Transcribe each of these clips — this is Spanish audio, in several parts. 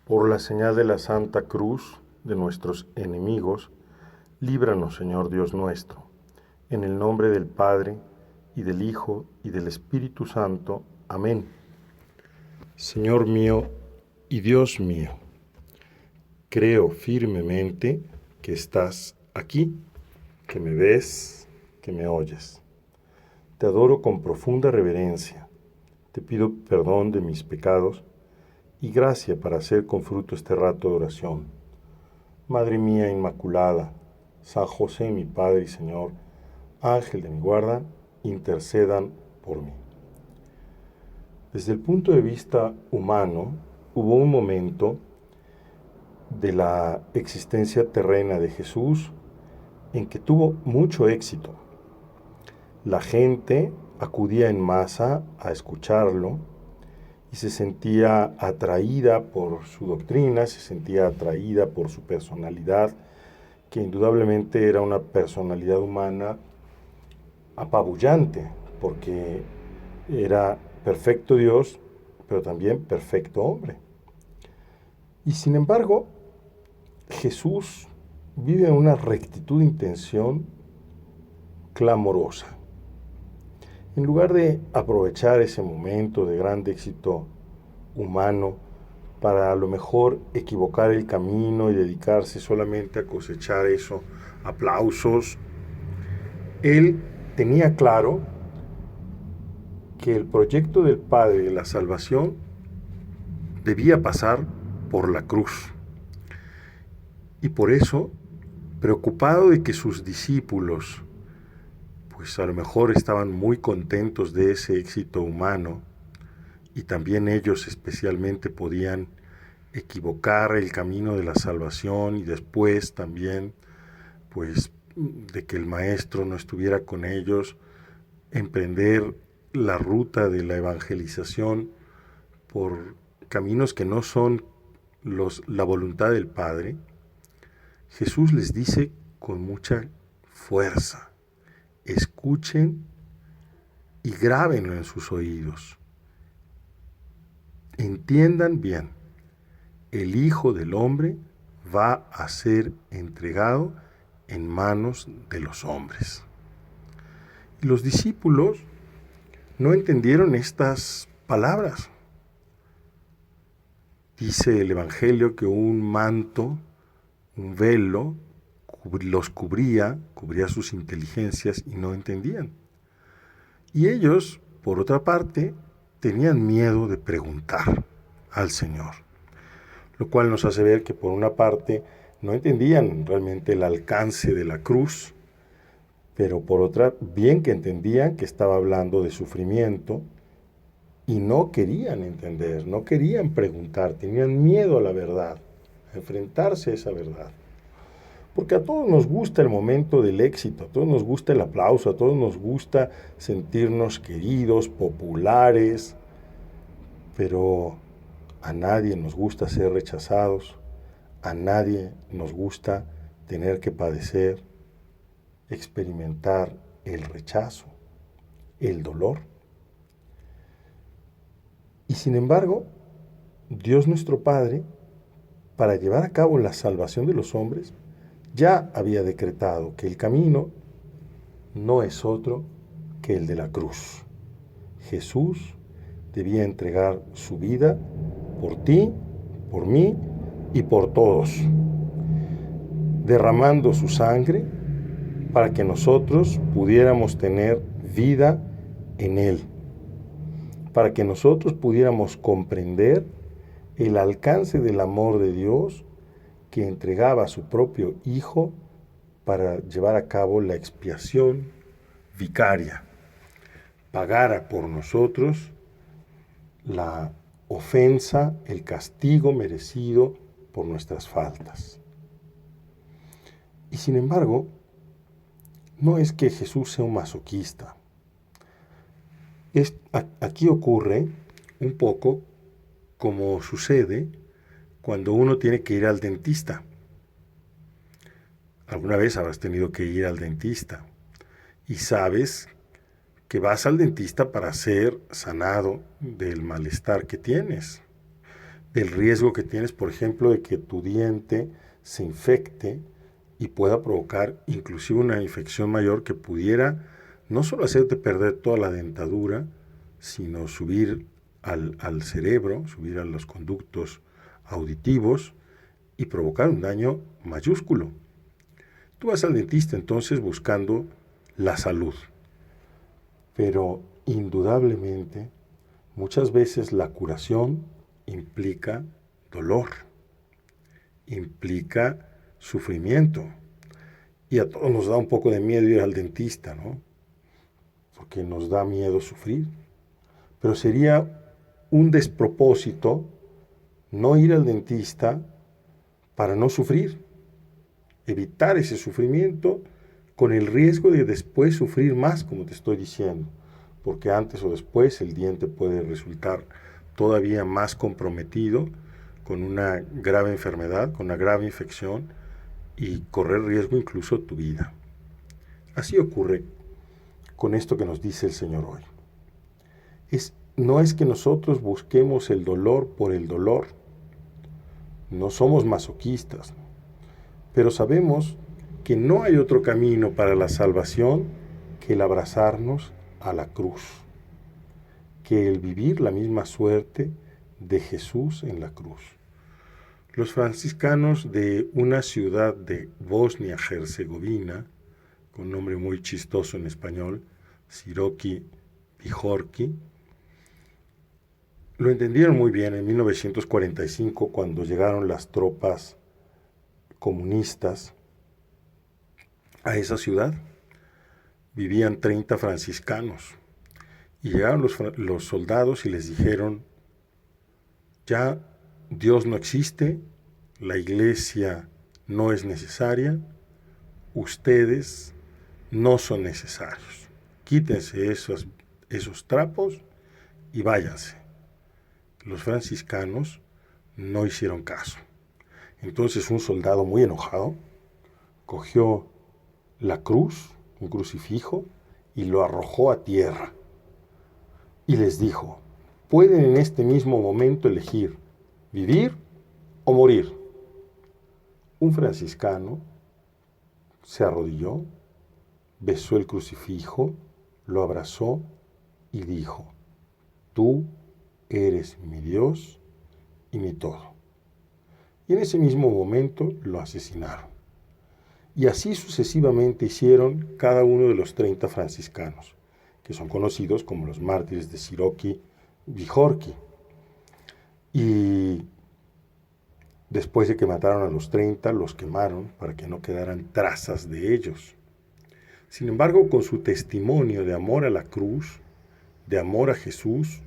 Por la señal de la Santa Cruz de nuestros enemigos, líbranos, Señor Dios nuestro, en el nombre del Padre, y del Hijo, y del Espíritu Santo. Amén. Señor mío y Dios mío, creo firmemente que estás aquí, que me ves, que me oyes. Te adoro con profunda reverencia. Te pido perdón de mis pecados y gracia para hacer con fruto este rato de oración. Madre mía Inmaculada, San José mi Padre y Señor, Ángel de mi guarda, intercedan por mí. Desde el punto de vista humano, hubo un momento de la existencia terrena de Jesús en que tuvo mucho éxito. La gente acudía en masa a escucharlo y se sentía atraída por su doctrina, se sentía atraída por su personalidad, que indudablemente era una personalidad humana apabullante, porque era perfecto Dios, pero también perfecto hombre. Y sin embargo, Jesús vive una rectitud de intención clamorosa. En lugar de aprovechar ese momento de gran éxito humano para a lo mejor equivocar el camino y dedicarse solamente a cosechar eso, aplausos, él tenía claro que el proyecto del Padre de la salvación debía pasar por la cruz. Y por eso, preocupado de que sus discípulos, pues a lo mejor estaban muy contentos de ese éxito humano, y también ellos especialmente podían equivocar el camino de la salvación y después también, pues, de que el Maestro no estuviera con ellos, emprender la ruta de la evangelización por caminos que no son la voluntad del Padre. Jesús les dice con mucha fuerza: escuchen y grábenlo en sus oídos. Entiendan bien, el Hijo del Hombre va a ser entregado en manos de los hombres. Y los discípulos no entendieron estas palabras. Dice el Evangelio que un manto, un velo, los cubría sus inteligencias y no entendían. Y ellos, por otra parte, tenían miedo de preguntar al Señor, lo cual nos hace ver que por una parte no entendían realmente el alcance de la cruz, pero por otra, bien que entendían que estaba hablando de sufrimiento y no querían entender, no querían preguntar, tenían miedo a la verdad, a enfrentarse a esa verdad. Porque a todos nos gusta el momento del éxito, a todos nos gusta el aplauso, a todos nos gusta sentirnos queridos, populares, pero a nadie nos gusta ser rechazados, a nadie nos gusta tener que padecer, experimentar el rechazo, el dolor. Y sin embargo, Dios nuestro Padre, para llevar a cabo la salvación de los hombres, ya había decretado que el camino no es otro que el de la cruz. Jesús debía entregar su vida por ti, por mí y por todos, derramando su sangre para que nosotros pudiéramos tener vida en Él, para que nosotros pudiéramos comprender el alcance del amor de Dios, que entregaba a su propio Hijo para llevar a cabo la expiación vicaria, pagara por nosotros la ofensa, el castigo merecido por nuestras faltas. Y sin embargo, no es que Jesús sea un masoquista. Aquí ocurre un poco como sucede cuando uno tiene que ir al dentista. Alguna vez habrás tenido que ir al dentista y sabes que vas al dentista para ser sanado del malestar que tienes. el riesgo que tienes, por ejemplo, de que tu diente se infecte y pueda provocar inclusive una infección mayor que pudiera no solo hacerte perder toda la dentadura, sino subir al cerebro, subir a los conductos auditivos y provocar un daño mayúsculo. Tú vas al dentista entonces buscando la salud, pero indudablemente muchas veces la curación implica dolor, implica sufrimiento. Y a todos nos da un poco de miedo ir al dentista, ¿no? Porque nos da miedo sufrir. Pero sería un despropósito no ir al dentista para no sufrir, evitar ese sufrimiento con el riesgo de después sufrir más, como te estoy diciendo, porque antes o después el diente puede resultar todavía más comprometido con una grave enfermedad, con una grave infección y correr riesgo incluso tu vida. Así ocurre con esto que nos dice el Señor hoy. No es que nosotros busquemos el dolor por el dolor, no somos masoquistas, pero sabemos que no hay otro camino para la salvación que el abrazarnos a la cruz, que el vivir la misma suerte de Jesús en la cruz. Los franciscanos de una ciudad de Bosnia-Herzegovina, con nombre muy chistoso en español, Siroki Bijorki, lo entendieron muy bien en 1945 cuando llegaron las tropas comunistas a esa ciudad. Vivían 30 franciscanos y llegaron los soldados y les dijeron, ya Dios no existe, la iglesia no es necesaria, ustedes no son necesarios. Quítense esos trapos y váyanse. Los franciscanos no hicieron caso. Entonces un soldado muy enojado cogió la cruz, un crucifijo, y lo arrojó a tierra. Y les dijo, pueden en este mismo momento elegir vivir o morir. Un franciscano se arrodilló, besó el crucifijo, lo abrazó y dijo, tú eres mi Dios y mi todo. Y en ese mismo momento lo asesinaron. Y así sucesivamente hicieron cada uno de los 30 franciscanos, que son conocidos como los mártires de Siroki Bijorki. Y después de que mataron a los 30, los quemaron para que no quedaran trazas de ellos. Sin embargo, con su testimonio de amor a la cruz, de amor a Jesús,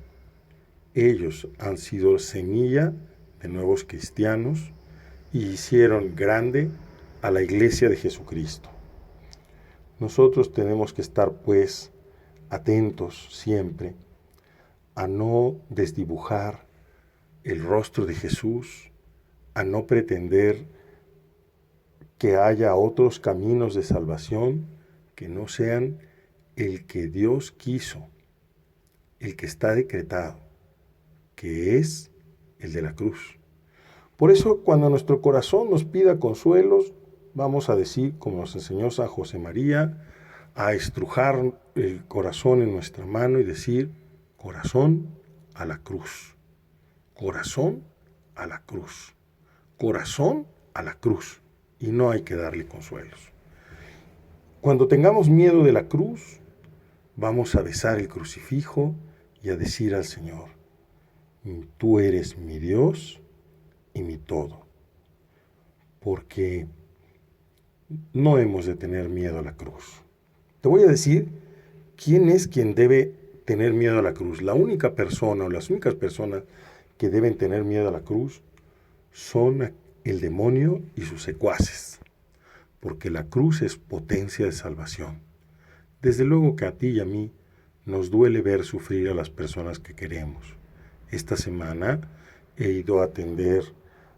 ellos han sido semilla de nuevos cristianos y hicieron grande a la iglesia de Jesucristo. Nosotros tenemos que estar, pues, atentos siempre a no desdibujar el rostro de Jesús, a no pretender que haya otros caminos de salvación que no sean el que Dios quiso, el que está decretado, que es el de la cruz. Por eso, cuando nuestro corazón nos pida consuelos, vamos a decir, como nos enseñó San José María, a estrujar el corazón en nuestra mano y decir, corazón a la cruz, corazón a la cruz, corazón a la cruz. Y no hay que darle consuelos. Cuando tengamos miedo de la cruz, vamos a besar el crucifijo y a decir al Señor, tú eres mi Dios y mi todo. Porque no hemos de tener miedo a la cruz. Te voy a decir quién es quien debe tener miedo a la cruz. La única persona o las únicas personas que deben tener miedo a la cruz son el demonio y sus secuaces. Porque la cruz es potencia de salvación. Desde luego que a ti y a mí nos duele ver sufrir a las personas que queremos. Esta semana he ido a atender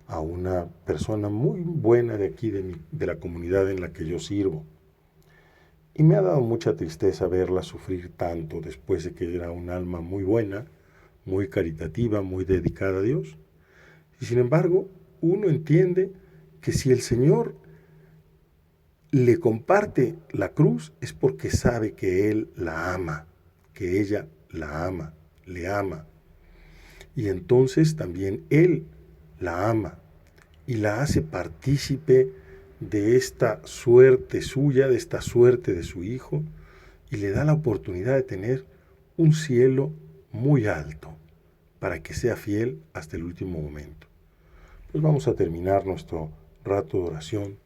a una persona muy buena de aquí, de la comunidad en la que yo sirvo. Y me ha dado mucha tristeza verla sufrir tanto después de que era un alma muy buena, muy caritativa, muy dedicada a Dios. Y sin embargo, uno entiende que si el Señor le comparte la cruz es porque sabe que Él la ama, que ella la ama, le ama. Y entonces también Él la ama y la hace partícipe de esta suerte suya, de esta suerte de su Hijo, y le da la oportunidad de tener un cielo muy alto para que sea fiel hasta el último momento. Pues vamos a terminar nuestro rato de oración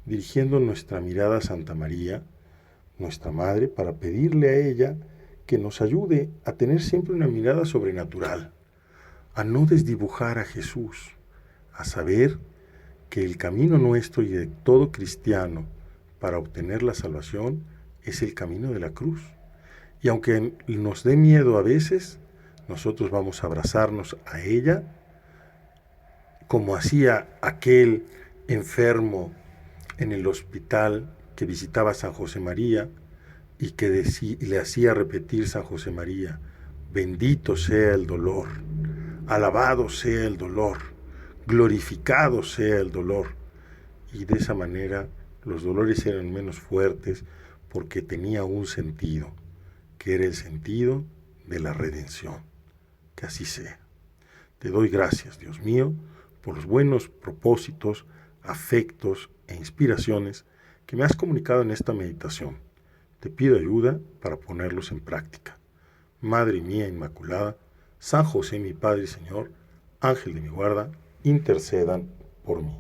dirigiendo nuestra mirada a Santa María, nuestra Madre, para pedirle a ella que nos ayude a tener siempre una mirada sobrenatural, a no desdibujar a Jesús, a saber que el camino nuestro y de todo cristiano para obtener la salvación es el camino de la cruz. Y aunque nos dé miedo a veces, nosotros vamos a abrazarnos a ella, como hacía aquel enfermo en el hospital que visitaba a San José María y que le hacía repetir San José María: bendito sea el dolor, alabado sea el dolor, glorificado sea el dolor. Y de esa manera los dolores eran menos fuertes porque tenía un sentido, que era el sentido de la redención. Que así sea. Te doy gracias, Dios mío, por los buenos propósitos, afectos e inspiraciones que me has comunicado en esta meditación. Te pido ayuda para ponerlos en práctica. Madre mía Inmaculada, San José mi Padre y Señor, Ángel de mi guarda, intercedan por mí.